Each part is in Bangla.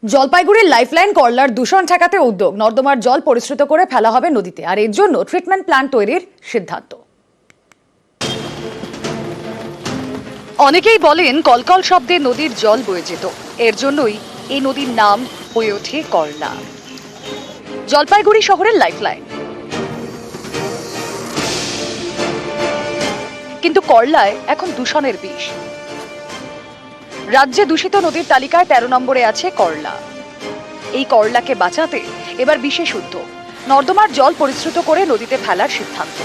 জলপাইগুড়ির লাইফলাইন করলার দূষণ ঠেকাতে উদ্যোগ। নর্দমার জল পরিশ্রুত করে ফেলা হবে নদীতে, আর এর জন্য ট্রিটমেন্ট প্ল্যান্ট তৈরির সিদ্ধান্ত। অনেকেই বলেন কলকল শব্দে নদীর জল বয়ে যেত, এর জন্যই এই নদীর নাম হয়ে ওঠে করলা। জলপাইগুড়ি শহরের লাইফলাইন, কিন্তু করলায় এখন দূষণের বিষ। রাজ্যে দূষিত নদীর তালিকায় ১৩ নম্বরে আছে করলা। এই করলাকে বাঁচাতে এবার বিশেষ উদ্যোগ, নর্দমার জল পরিশ্রুত করে নদীতে ফেলার সিদ্ধান্ত।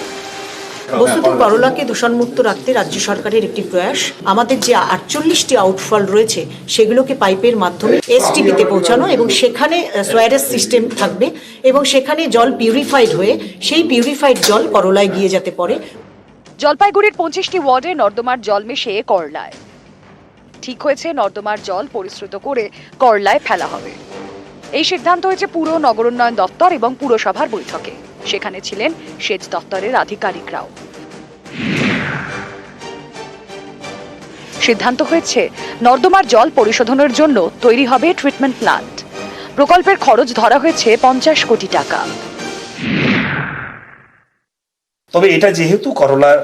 বস্তুত করলাকে দূষণমুক্ত রাখতে রাজ্য সরকারের একটি প্রয়াস। আমাদের যে 48টি আউটফল রয়েছে সেগুলোকে পাইপের মাধ্যমে এসটিপিতে পৌঁছানো, এবং সেখানে সোয়ারেজ সিস্টেম থাকবে এবং সেখানে জল পিউরিফাইড হয়ে সেই পিউরিফাইড জল করলায় গিয়ে যেতে পারে। জলপাইগুড়ির 25টি ওয়ার্ডে নর্দমার জল মিশিয়ে করলায় ঠিক হয়েছে নর্দমার জল পরিশ্রুত করে করলায় ফেলা হবে। এই সিদ্ধান্ত হয়েছে পুর নগরোন্নয়ন দপ্তর এবং পুরসভার বৈঠকে। সেখানে ছিলেন সেচ দপ্তরের আধিকারিকরাও। সিদ্ধান্ত হয়েছে নর্দমার জল পরিশোধনের জন্য তৈরি হবে ট্রিটমেন্ট প্ল্যান্ট। প্রকল্পের খরচ ধরা হয়েছে 50 কোটি টাকা। তবে এটা যেহেতু করলার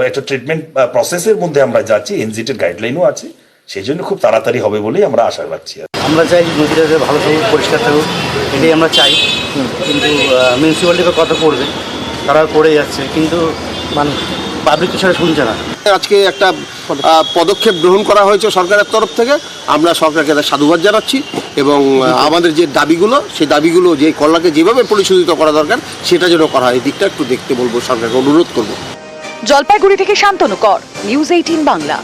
একটা ট্রিটমেন্ট প্রসেসের মধ্যে আমরা যাচ্ছি, এনজিটির গাইডলাইনও আছে, সেই জন্য খুব তাড়াতাড়ি হবে বলেই আমরা আশা রাখছি। আমরা চাই নদীটা ভালো থাকুক, পরিষ্কার থাকুক, এটাই আমরা চাই। কিন্তু মিউনিসিপ্যালিটি কথা করবে, তারা করে যাচ্ছে, কিন্তু মানে পাবলিক সেটা শুনছে না। আজকে একটা পদক্ষেপ গ্রহণ করা হয়েছে সরকারের তরফ থেকে, আমরা সরকারকে সাধুবাদ জানাচ্ছি এবং আমাদের যে দাবিগুলো, সেই দাবিগুলো যে করলাকে যেভাবে পরিশোধিত করা দরকার সেটা যেন করা হয়, এই দিকটা একটু দেখতে বলবো, সরকারকে অনুরোধ করবো। জলপাইগুড়ি থেকে শান্তনু কর, নিউজ 18 বাংলা।